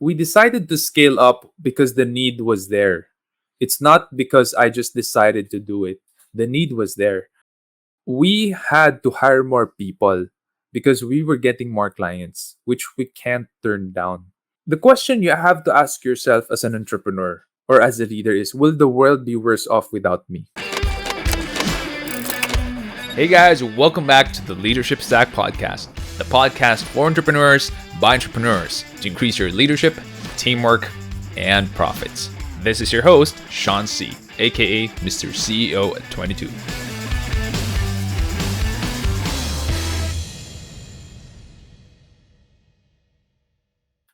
We decided to scale up because the need was there. It's not because I just decided to do it. The need was there. We had to hire more people because we were getting more clients, which we can't turn down. The question you have to ask yourself as an entrepreneur or as a leader is, will the world be worse off without me? Hey guys, welcome back to the Leadership Stack Podcast, the podcast for entrepreneurs by entrepreneurs to increase your leadership, teamwork, and profits. This is your host, Angelyn Si, aka Mr. CEO at 22.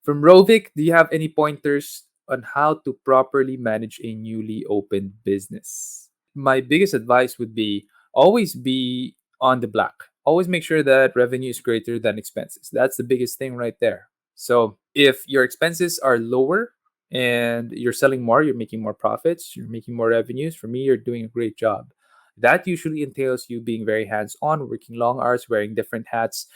From Rovik, do you have any pointers on how to properly manage a newly opened business? My biggest advice would be always be on the black. Always make sure that revenue is greater than expenses. That's the biggest thing right there. So if your expenses are lower and you're selling more, you're making more profits, you're making more revenues, for me, you're doing a great job. That usually entails you being very hands on, working long hours, wearing different hats,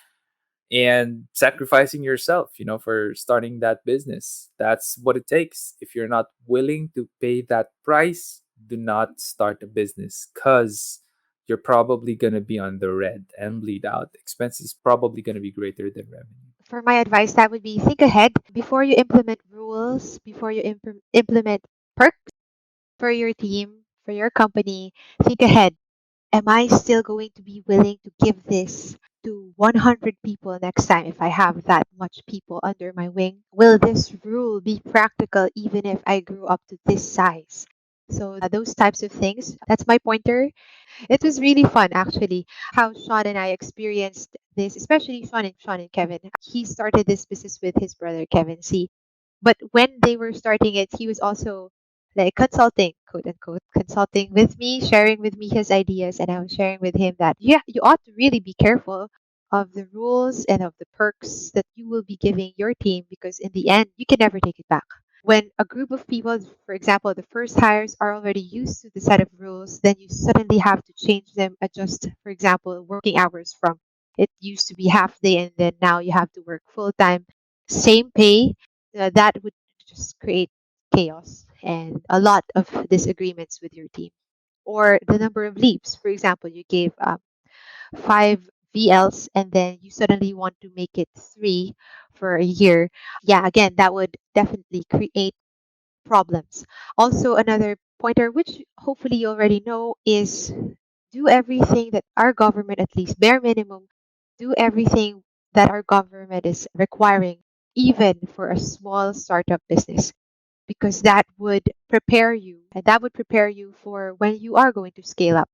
and sacrificing yourself, for starting that business. That's what it takes. If you're not willing to pay that price, do not start a business because you're probably going to be on the red and bleed out. Expenses probably going to be greater than revenue. For my advice, that would be think ahead before you implement rules, before you implement perks for your team, for your company. Think ahead. Am I still going to be willing to give this to 100 people next time if I have that much people under my wing? Will this rule be practical even if I grew up to this size? So, those types of things, that's my pointer. It was really fun, actually, how Sean and I experienced this, especially Sean and Kevin. He started this business with his brother, Kevin C. But when they were starting it, he was also like consulting, quote unquote, consulting with me, sharing with me his ideas, and I was sharing with him that, yeah, you ought to really be careful of the rules and of the perks that you will be giving your team because in the end, you can never take it back. When a group of people, for example, the first hires are already used to the set of rules, then you suddenly have to change them, adjust, for example, working hours from it used to be half day and then now you have to work full time, same pay. That would just create chaos and a lot of disagreements with your team. Or the number of leaves. For example, you gave five VLs and then you suddenly want to make it three for a year. Yeah, again, that would definitely create problems. Also, another pointer, which hopefully you already know, is do everything that our government, at least bare minimum, do everything that our government is requiring, even for a small startup business, because that would prepare you and that would prepare you for when you are going to scale up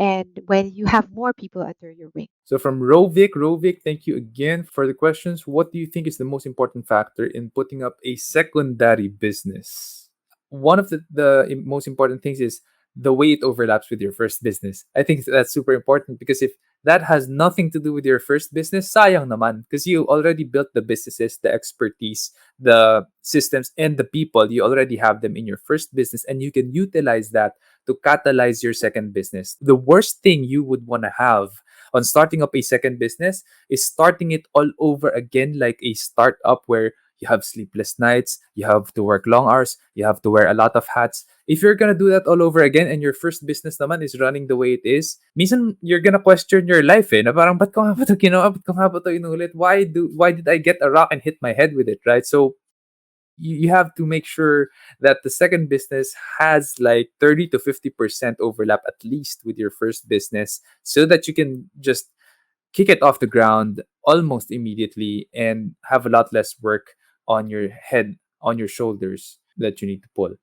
and when you have more people under your wing. So from Rovik, thank you again for the questions. What do you think is the most important factor in putting up a secondary business? One of the most important things is the way it overlaps with your first business. I think that's super important because if that has nothing to do with your first business, sayang naman, because you already built the businesses, the expertise, the systems, and the people. You already have them in your first business, and you can utilize that to catalyze your second business. The worst thing you would want to have on starting up a second business is starting it all over again like a startup where you have sleepless nights, you have to work long hours, you have to wear a lot of hats. If you're gonna do that all over again and your first business naman is running the way it is, minsan you're gonna question your life na parang, ba't ko nga ba ito ginawa? Ba't ko nga ba ito inulit? Why did I get a rock and hit my head with it, right? So you have to make sure that the second business has like 30 to 50% overlap at least with your first business so that you can just kick it off the ground almost immediately and have a lot less work on your head, on your shoulders that you need to pull.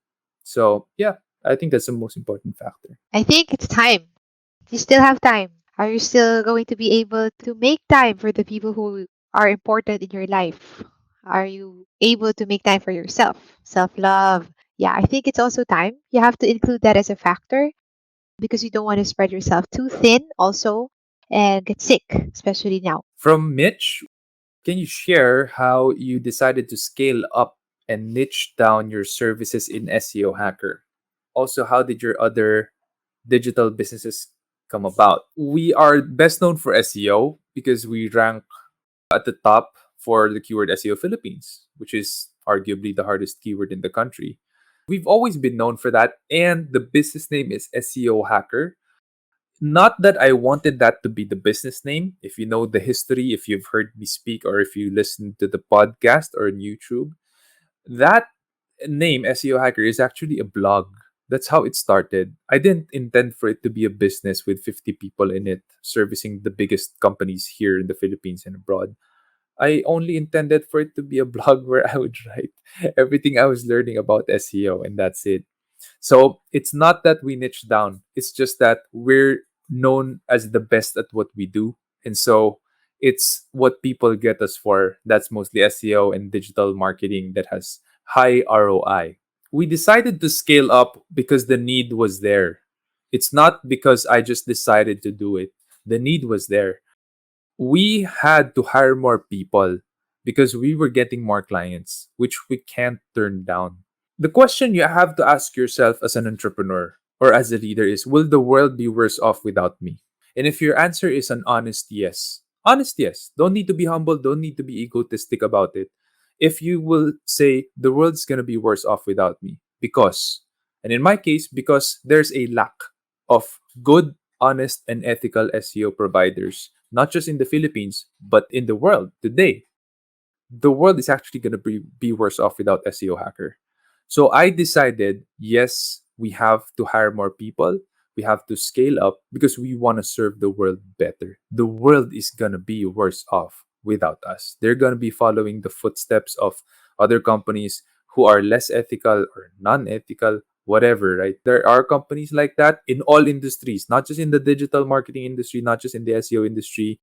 So, yeah, I think that's the most important factor. I think it's time. You still have time. Are you still going to be able to make time for the people who are important in your life? Are you able to make time for yourself? Self love. Yeah, I think it's also time. You have to include that as a factor because you don't want to spread yourself too thin also and get sick, especially now. From Mitch, can you share how you decided to scale up and niche down your services in SEO Hacker? Also, how did your other digital businesses come about? We are best known for SEO because we rank at the top for the keyword SEO Philippines, which is arguably the hardest keyword in the country. We've always been known for that, and the business name is SEO Hacker. Not that I wanted that to be the business name. If you know the history, if you've heard me speak, or if you listen to the podcast or on YouTube, that name, SEO Hacker, is actually a blog. That's how it started. I didn't intend for it to be a business with 50 people in it, servicing the biggest companies here in the Philippines and abroad. I only intended for it to be a blog where I would write everything I was learning about SEO, and that's it. So it's not that we niche down, it's just that we're known as the best at what we do. And so it's what people get us for. That's mostly SEO and digital marketing that has high ROI. We decided to scale up because the need was there. It's not because I just decided to do it. The need was there. We had to hire more people because we were getting more clients, which we can't turn down. The question you have to ask yourself as an entrepreneur or as a leader is, will the world be worse off without me? And if your answer is an honest yes, don't need to be humble, don't need to be egotistic about it. If you will say, the world's going to be worse off without me, because, and in my case, because there's a lack of good, honest, and ethical SEO providers, not just in the Philippines, but in the world today. The world is actually going to be worse off without SEO Hacker. So I decided, yes, we have to hire more people. We have to scale up because we want to serve the world better. The world is going to be worse off without us. They're going to be following the footsteps of other companies who are less ethical or non ethical, whatever, right? There are companies like that in all industries, not just in the digital marketing industry, not just in the SEO industry.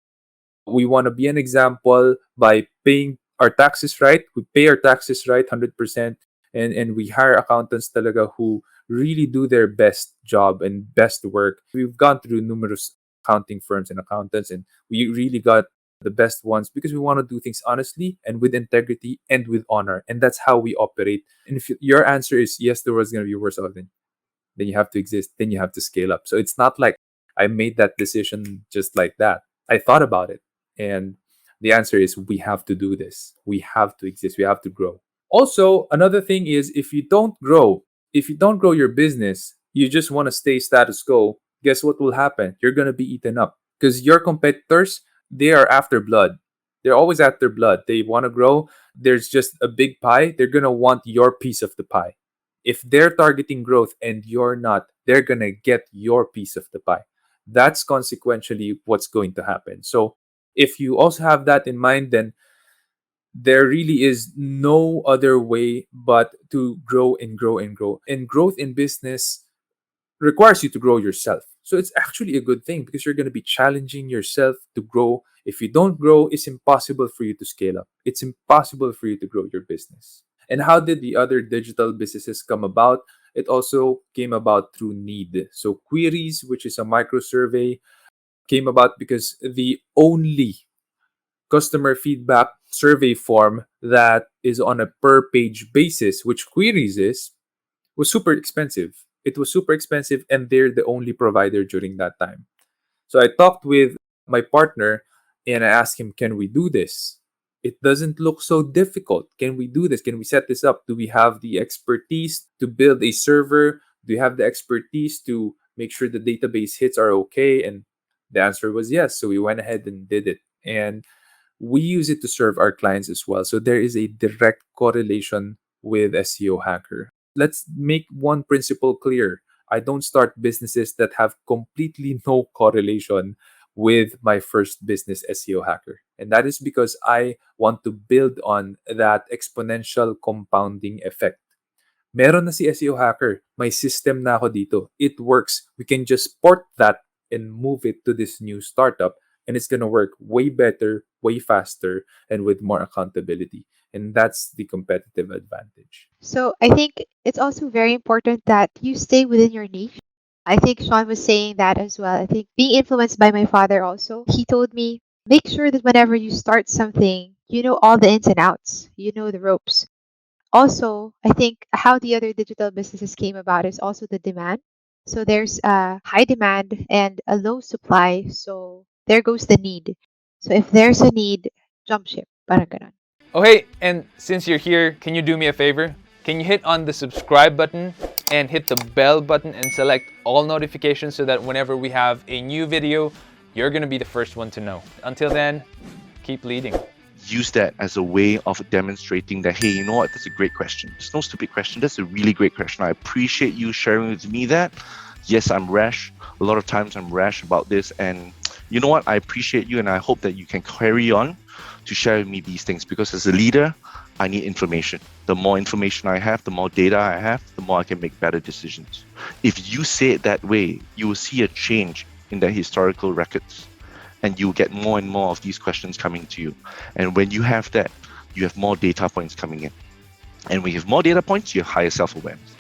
We want to be an example by paying our taxes right. We pay our taxes right 100%, and we hire accountants talaga who really do their best job and best work. We've gone through numerous accounting firms and accountants, and we really got the best ones because we want to do things honestly and with integrity and with honor. And that's how we operate. And if your answer is yes, the world's going to be worse off, then you have to exist, then you have to scale up. So it's not like I made that decision just like that. I thought about it. And the answer is we have to do this. We have to exist. We have to grow. Also, another thing is if you don't grow your business, you just want to stay status quo, guess what will happen? You're going to be eaten up because your competitors, they are after blood. They're always after blood. They want to grow. There's just a big pie. They're going to want your piece of the pie. If they're targeting growth and you're not, they're going to get your piece of the pie. That's consequentially what's going to happen. So if you also have that in mind, then there really is no other way but to grow and grow and grow. And growth in business requires you to grow yourself. So it's actually a good thing because you're going to be challenging yourself to grow. If you don't grow, it's impossible for you to scale up. It's impossible for you to grow your business. And how did the other digital businesses come about? It also came about through need. So queries, which is a micro survey, came about because the only customer feedback survey form that is on a per page basis, which queries is, was super expensive. It was super expensive, and they're the only provider during that time. So I talked with my partner and I asked him, can we do this? It doesn't look so difficult. Can we do this? Can we set this up? Do we have the expertise to build a server? Do we have the expertise to make sure the database hits are okay? And the answer was yes. So we went ahead and did it. And we use it to serve our clients as well. So there is a direct correlation with SEO Hacker. Let's make one principle clear. I don't start businesses that have completely no correlation with my first business, SEO Hacker. And that is because I want to build on that exponential compounding effect. Meron na si SEO Hacker. May system na ako dito. It works. We can just port that and move it to this new startup, and it's going to work way better, way faster, and with more accountability. And that's the competitive advantage. So I think it's also very important that you stay within your niche. I think Sean was saying that as well. I think being influenced by my father also, he told me, make sure that whenever you start something, you know all the ins and outs, you know the ropes. Also, I think how the other digital businesses came about is also the demand. So there's a high demand and a low supply. So there goes the need. So if there's a need, jump ship. Parang ganun. Oh, hey, and since you're here, can you do me a favor? Can you hit on the subscribe button and hit the bell button and select all notifications so that whenever we have a new video, you're going to be the first one to know. Until then, keep leading. Use that as a way of demonstrating that, hey, you know what, that's a great question. It's no stupid question. That's a really great question. I appreciate you sharing with me that. Yes, I'm rash. A lot of times I'm rash about this. And you know what? I appreciate you, and I hope that you can carry on to share with me these things, because as a leader, I need information. The more information I have, the more data I have, the more I can make better decisions. If you say it that way, you will see a change in the historical records, and you'll get more and more of these questions coming to you. And when you have that, you have more data points coming in. And when you have more data points, you have higher self-awareness.